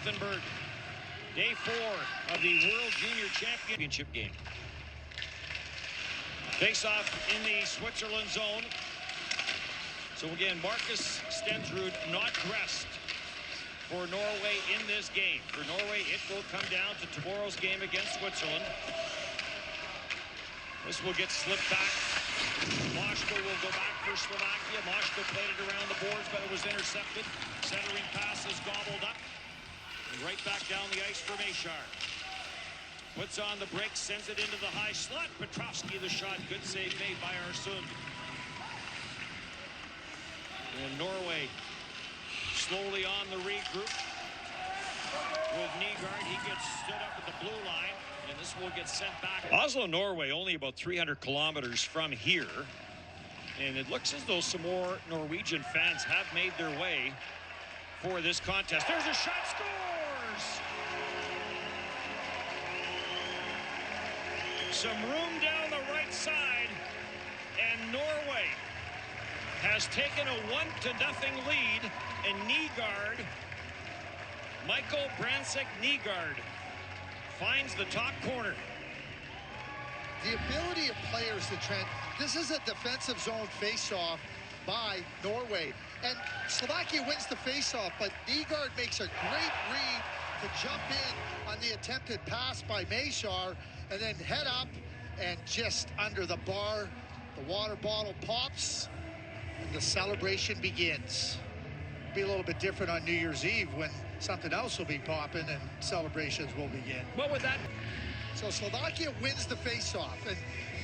Gothenburg. Day 4 of the World Junior Championship game. Face-off in the Switzerland zone. So again, Marcus Stensrud not dressed for Norway in this game. For Norway, it will come down to tomorrow's game against Switzerland. This will get slipped back. Moshko will go back for Slovakia. Moshko played it around the boards, but it was intercepted. Centering pass is gobbled up. And right back down the ice for Mashar. Puts on the brakes, sends it into the high slot. Petrovsky the shot. Good save made by Arsund. And Norway slowly on the regroup. With Nygard, he gets stood up at the blue line. And this will get sent back. Oslo, Norway, only about 300 kilometers from here. And it looks as though some more Norwegian fans have made their way for this contest. There's a shot, scores! Some room down the right side, and Norway has taken a 1-0 lead, and Nygard, Michael Brandsegg-Nygard, finds the top corner. The ability of players to trend. This is a defensive zone face-off by Norway, and Slovakia wins the face-off, but Nygard makes a great read to jump in on the attempted pass by Mashar, and then head up and just under the bar, the water bottle pops, and the celebration begins. Be a little bit different on New Year's Eve when something else will be popping and celebrations will begin. What was that? So Slovakia wins the face-off, and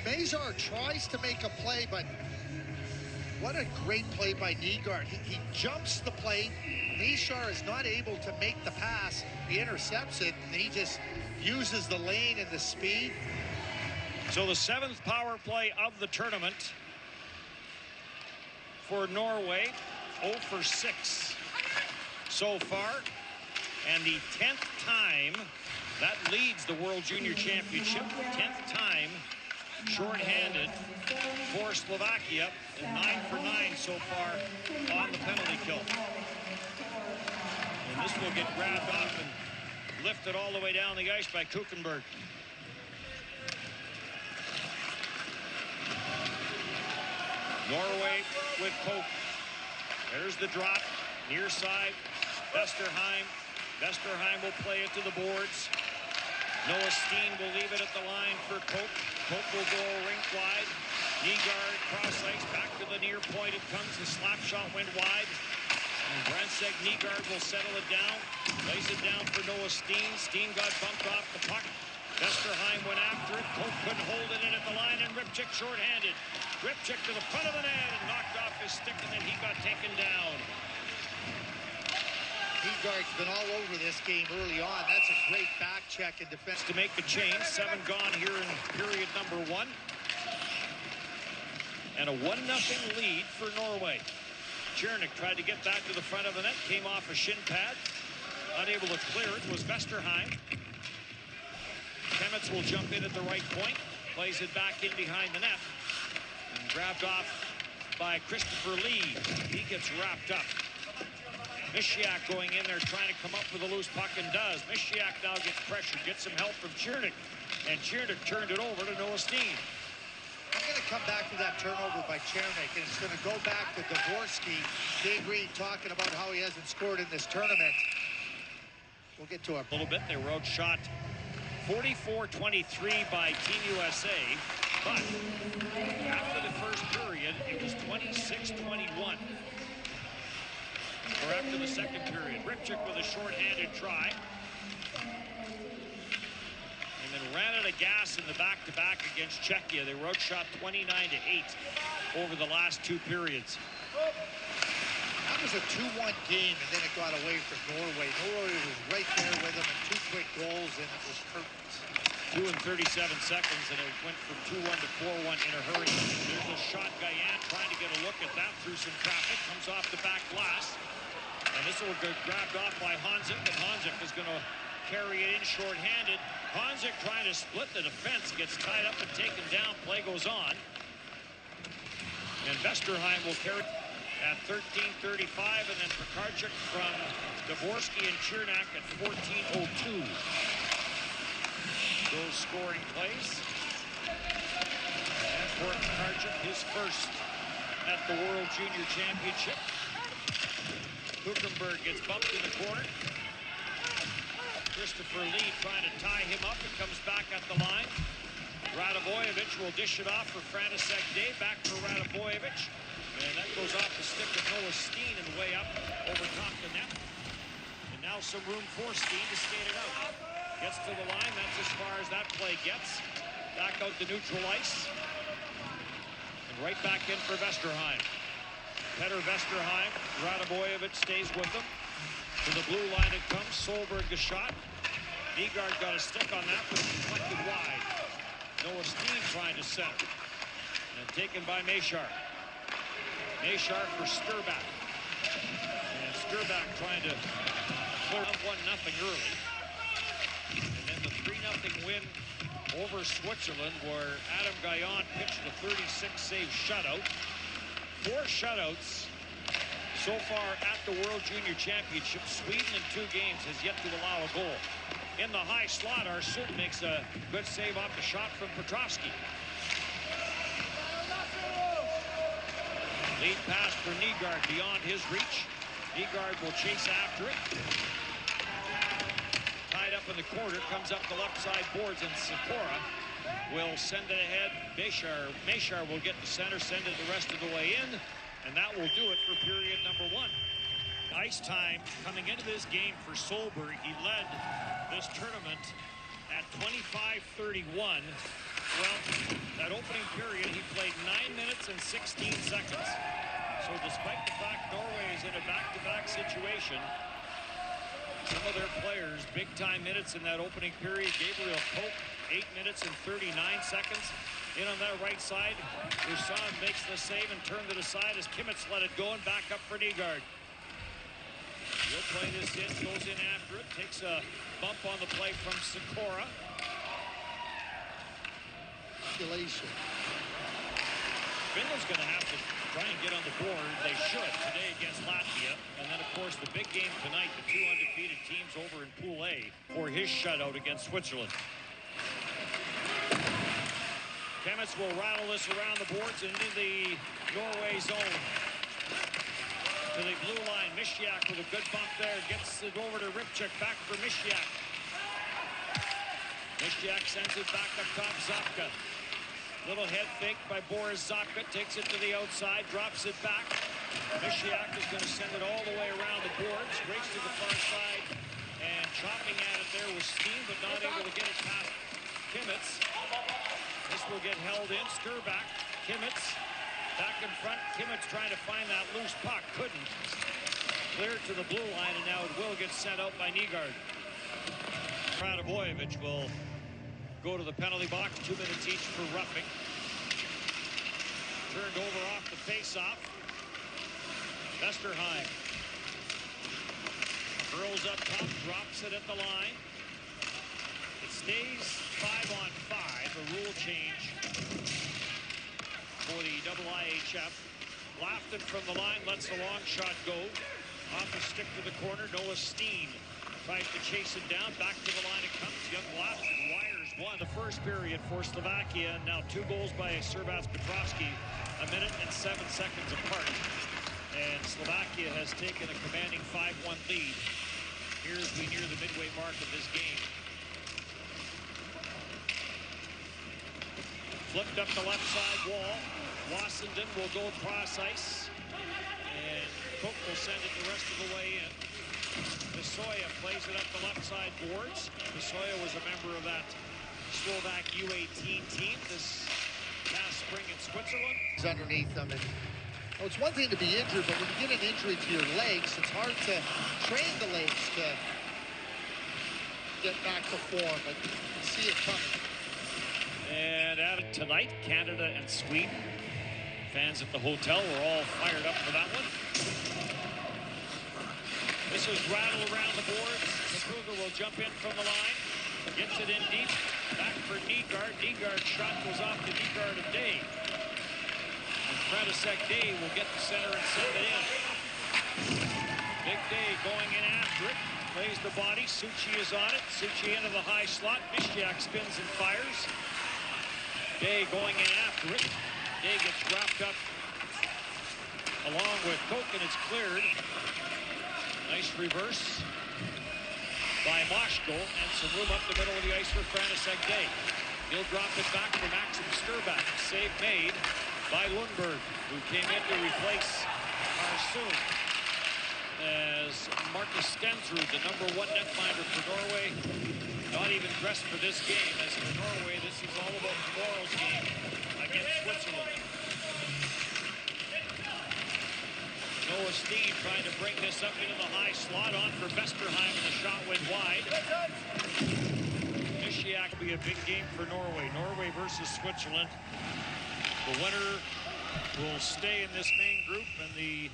Mashar tries to make a play, but what a great play by Nygard. He jumps the plate. Mashar is not able to make the pass. He intercepts it, and he just uses the lane and the speed. So the 7th power play of the tournament for Norway, 0 for 6 so far, and the 10th time that leads the World Junior Championship. 10th time shorthanded for Slovakia, and 9 for 9 so far on the penalty kill. And this will get grabbed off and lifted all the way down the ice by Kuchenberg. Norway with Pope. There's the drop, near side, Vesterheim. Vesterheim will play it to the boards. Noah Steen will leave it at the line for Pope. Pope will go rink wide. Nygard cross ice back to the near point. It comes. The slap shot went wide. And Brandsegg-Nygård will settle it down. Lays it down for Noah Steen. Steen got bumped off the puck. Vesterheim went after it. Pope couldn't hold it in at the line, and Ripchick shorthanded. Ripchick to the front of the net and knocked off his stick, and then he got taken down. Nygard's been all over this game early on. That's a great back check in defense. To make the change, 7 gone here in period number 1. And a 1-0 lead for Norway. Chernik tried to get back to the front of the net, came off a shin pad. Unable to clear it was Vesterheim. Kemetz will jump in at the right point, plays it back in behind the net, and grabbed off by Christopher Lee. He gets wrapped up. Mishiak going in there trying to come up with a loose puck, and does. Mishiak now gets pressure, gets some help from Chernik, and Chernik turned it over to Noah Steen. I'm going to come back to that turnover by Chernik, and it's going to go back to Dvorsky. Dave Reed talking about how he hasn't scored in this tournament. We'll get to a little bit. They were outshot 44-23 by Team USA, but after the first period, it was 26-21. Or after the second period. Ripchick with a shorthanded try. And then ran out of gas in the back-to-back against Czechia. They were outshot 29-8 over the last 2 periods. That was a 2-1 game, and then it got away from Norway. Norway was right there with them, and 2 quick goals, and it was curtains. 2 and 37 seconds, and it went from 2-1 to 4-1 in a hurry. There's a shot. Gayan trying to get a look at that through some traffic. Comes off the back glass. And this will get grabbed off by Hanzik, and Hanzik is going to carry it in shorthanded. Hanzik trying to split the defense, gets tied up and taken down. Play goes on. And Vesterheim will carry. at 13:35, and then Pekarchuk from Dvorsky and Chernak at 14:02. Those scoring plays. And for Pekarchuk, his first at the World Junior Championship. Hülkenberg gets bumped in the corner. Christopher Lee trying to tie him up and comes back at the line. Radovojevic will dish it off for Brandsegg-Nygård. Back for Radovojevic. And that goes off the stick of Noah Steen and way up over top the net. And now some room for Steen to skate it out. Gets to the line. That's as far as that play gets. Back out to neutral ice. And right back in for Vesterheim. Petter Vesterheim. Radovojevic stays with him. To the blue line it comes. Solberg the shot. Nygard got a stick on that, but deflected wide. Noah Steen trying to center. And taken by Machar. Machar for Sturback. And Sturback trying to clear up 1-0 early. And then the 3-0 win over Switzerland, where Adam Gajan pitched a 36-save shutout. 4 shutouts so far at the World Junior Championship. Sweden in 2 games has yet to allow a goal. In the high slot, Arsud makes a good save off the shot from Petrovsky. Lead pass for Nygard beyond his reach. Nygard will chase after it. Tied up in the corner, comes up the left side boards, and Sikora will send it ahead. Machar will get the center, send it the rest of the way in, and that will do it for period number 1. Ice time coming into this game for Solberg. He led this tournament at 25:31. Well, that opening period, he played 9 minutes and 16 seconds. So despite the fact Norway is in a back-to-back situation, some of their players, big-time minutes in that opening period. Gabriel Pope, 8 minutes and 39 seconds. In on that right side, Roussan makes the save and turned it aside as Kimmets let it go and back up for Nygard. He'll play this in, goes in after it, takes a bump on the play from Sikora. Finland's going to have to try and get on the board. They should today against Latvia. And then, of course, the big game tonight, the 2 undefeated teams over in Pool A for his shutout against Switzerland. Kimmets will rattle this around the boards and into the Norway zone. To the blue line, Mishiak with a good bump there. Gets it over to Ripchuk, back for Mishiak. Mishiak sends it back up top, Zapka. Little head fake by Boris Zapka, takes it to the outside, drops it back. Mishiak is going to send it all the way around the boards, race to the far side, and chopping at it there was Steen, but not able to get it past Kimmets. This will get held in, Sturback, Kimmets, back in front. Kimmets trying to find that loose puck, couldn't. Clear to the blue line, and now it will get sent out by Nygard. Radovojevic will go to the penalty box, 2 minutes each for roughing. Turned over off the face-off. Vesterheim curls up top, drops it at the line. It stays 5-on-5, a rule change for the IIHF. Lafton from the line lets the long shot go. Off the stick to the corner, Noah Steen tries to chase it down. Back to the line it comes. Young Lafton wires one. The first period for Slovakia. Now 2 goals by Servas Petrovsky, 1 minute and 7 seconds apart. And Slovakia has taken a commanding 5-1 lead here as we near the midway mark of this game. Flipped up the left side wall. Wassenden will go across ice. And Cook will send it the rest of the way in. Besoya plays it up the left side boards. Besoya was a member of that Slovak U18 team this past spring in Switzerland. He's underneath them. And, well, it's one thing to be injured, but when you get an injury to your legs, it's hard to train the legs to get back to form, but you see it coming. And at it tonight, Canada and Sweden. Fans at the hotel were all fired up for that one. This is rattle around the boards. Kruger will jump in from the line. Gets it in deep. Back for Nygard. Nygard's shot goes off to Nygard of Day. And Brandsegg-Nygård will get the center and send it in. Big Day going in after it. Plays the body. Suchi is on it. Suchi into the high slot. Mishiak spins and fires. Day going in after it. Day gets wrapped up along with Koch, and it's cleared. Nice reverse by Moshko, and some room up the middle of the ice for Brandsegg-Nygård. He'll drop it back for Maxim Sturbach. Save made by Lundberg, who came in to replace Arsoon. As Marcus Stensrud, the #1 netminder for Norway, not even dressed for this game. As for Norway, this is all about tomorrow's game against Switzerland. Noah Steen trying to bring this up into the high slot, on for Vesterheim, and the shot went wide. Mishiak will be a big game for Norway. Norway versus Switzerland. The winner will stay in this main group, and the...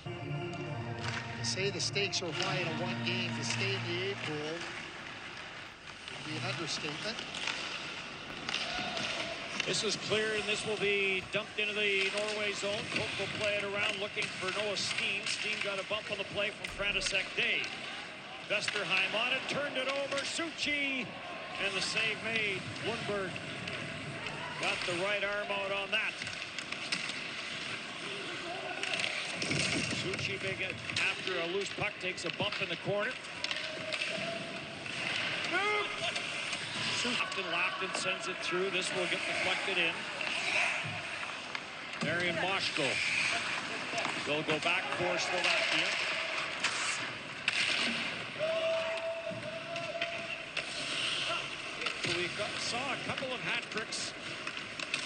Say the stakes are high in a one game. To stay in the A pool would be an understatement. This is clear, and this will be dumped into the Norway zone. Koch will play it around, looking for Noah Steen. Steen got a bump on the play from Brandsegg-Nygård. Vesterheim on it, turned it over. Suchi, and the save made. Lundberg got the right arm out on that. Suchi big after a loose puck, takes a bump in the corner. Lofton sends it through. This will get deflected in. Marian Moshko will go back for Slovakia. So we saw a couple of hat tricks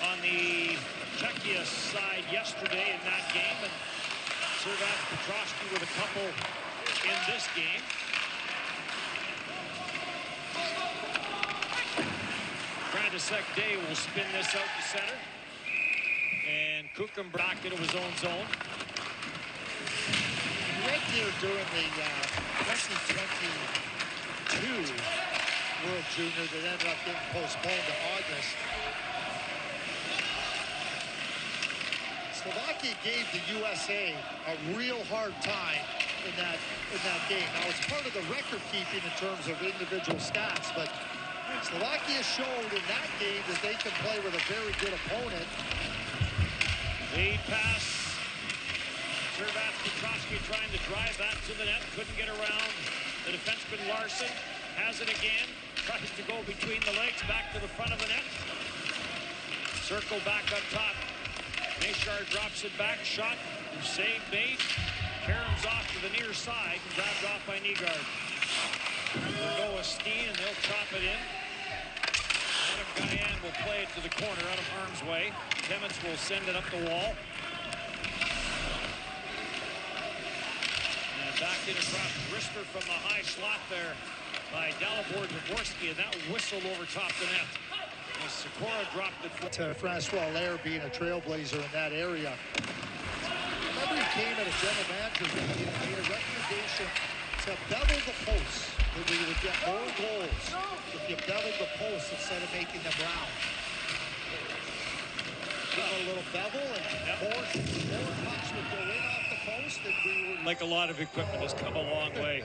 on the Czechia side yesterday in that game, and Servat Petrovsky with a couple in this game. Brandsegg-Nygård will spin this out to center, and Kukum back into his own zone. Right here during the 2022 World Junior that ended up getting postponed to August, Slovakia gave the USA a real hard time in that game. Now, it's part of the record keeping in terms of individual stats, but Slovakia showed in that game that they can play with a very good opponent. Lead pass. Servat Petrovsky trying to drive that to the net. Couldn't get around the defenseman Larson. Has it again. Tries to go between the legs. Back to the front of the net. Circle back up top. Nygård drops it back. Shot. Save made. Karam's off to the near side. And grabbed off by Nygård. Noah Steen, and they'll chop it in. Adam Guyan will play it to the corner out of harm's way. Clements will send it up the wall. And back in across Brister from the high slot there by Dalibor Dvorsky, and that whistled over top the net. And Sikora dropped it to Francois Lair being a trailblazer in that area. Remember, he came at a general manager meeting and made a recommendation to bevel the posts. That we would get more goals if you beveled the posts instead of making them round. Give a little bevel, and more pucks would go in off the post, and we would... Like a lot of equipment has come a long way.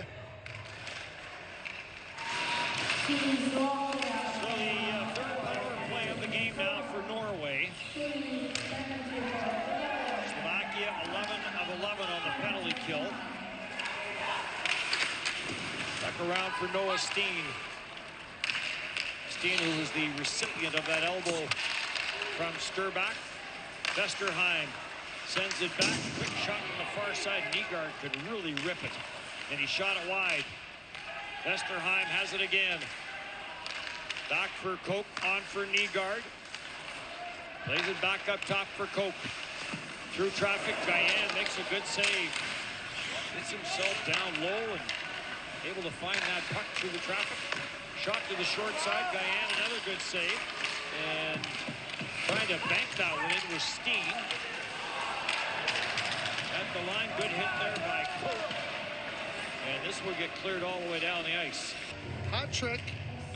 So the third power play of the game now for Norway. Slovakia 11 of 11 on the penalty kill. Back around for Noah Steen. Steen, who was the recipient of that elbow from Sturbach. Vesterheim sends it back. Quick shot from the far side. Nygård could really rip it, and he shot it wide. Vesterheim has it again. Back for Koch, on for Nygård. Plays it back up top for Koch. Through traffic, Guyan makes a good save. Gets himself down low and able to find that puck through the traffic. Shot to the short side. Guyan, another good save. And trying to bank that one in was Steen. At the line, good hit there by Koch. And this will get cleared all the way down the ice. Hot trick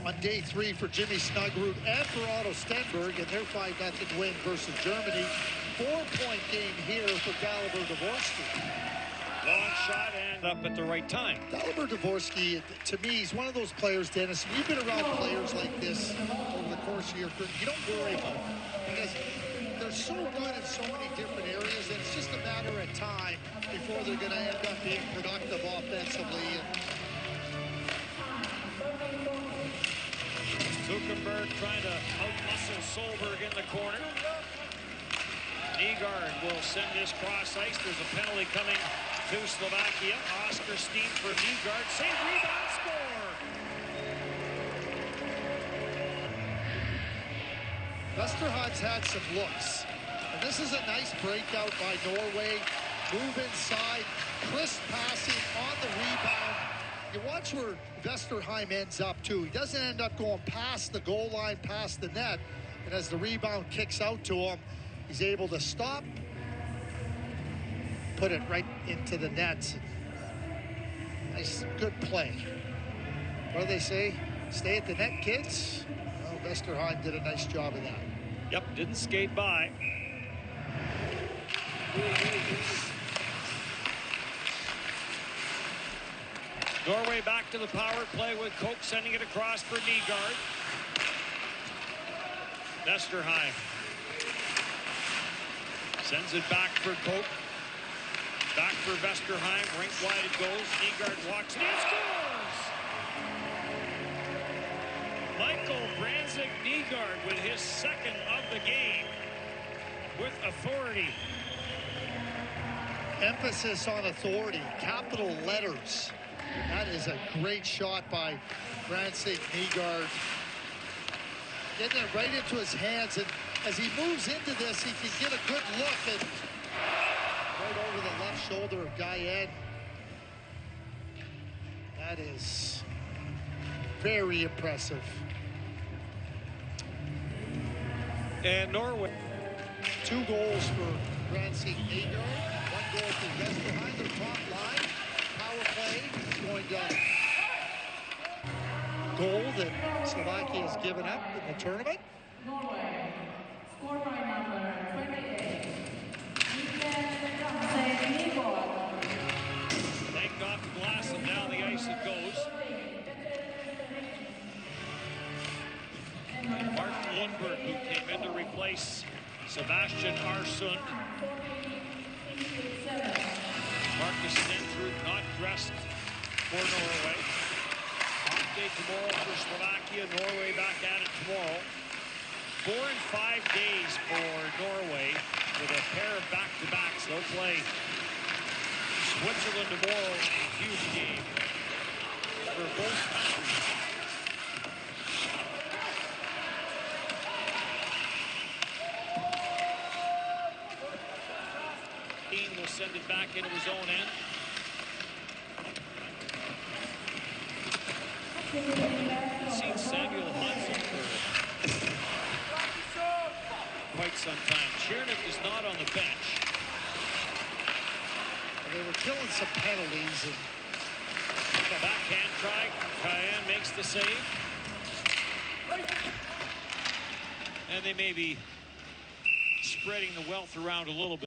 on day 3 for Jimmy Snuggerud and for Otto Stenberg in their 5-0 win versus Germany. 4-point game here for Dvorsky. Long shot and up at the right time. Dvorsky, to me, he's one of those players, Dennis. We've been around players like this over the course of your career. You don't worry about them because they're so good in so many different areas, and it's just a matter of time before they're going to end up being productive offensively. Zuckerberg trying to out-muscle Solberg in the corner. Nygard will send this cross ice. There's a penalty coming to Slovakia. Oscar Steen for Nygard. Save, rebound, score! Westerheim's had some looks. And this is a nice breakout by Norway. Move inside. Crisp passing on the rebound. You watch where Westerheim ends up, too. He doesn't end up going past the goal line, past the net. And as the rebound kicks out to him, he's able to stop, put it right into the net. Nice, good play. What do they say? Stay at the net, kids? Well, Westerheim did a nice job of that. Yep, didn't skate by. Norway back to the power play with Koch sending it across for Nygard. Westerheim sends it back for Koch. Back for Westerheim. Rink wide it goes. Nygard walks it in, scores! Michael Brandsegg-Nygard with his second of the game with authority. Emphasis on authority, capital letters. That is a great shot by Brandsegg-Nygard. Getting it right into his hands, and as he moves into this, he can get a good look and right over the left shoulder of Gayen. That is very impressive. And Norway. 2 goals for Brandsegg-Nygard. 1 goal for Westerheim. Their top line. Power play is going down. Goal that Slovakia has given up in the tournament. Norway, scored by number 28. Brandsegg-Nygård. Banked off the glass and down the ice it goes. And Martin Lundberg, who came in to replace Sebastian Arsund. Marcus Stentrud not dressed for Norway. Off day tomorrow for Slovakia. Norway back at it tomorrow. 4 and 5 days for Norway with a pair of back-to-backs. They'll play Switzerland tomorrow. A huge game for both countries. Dean will send it back into his own end. I've seen Samuel Hudson for quite some time. Chernik is not on the bench. They were killing some penalties. And the backhand try. Gayen makes the save. And they may be spreading the wealth around a little bit.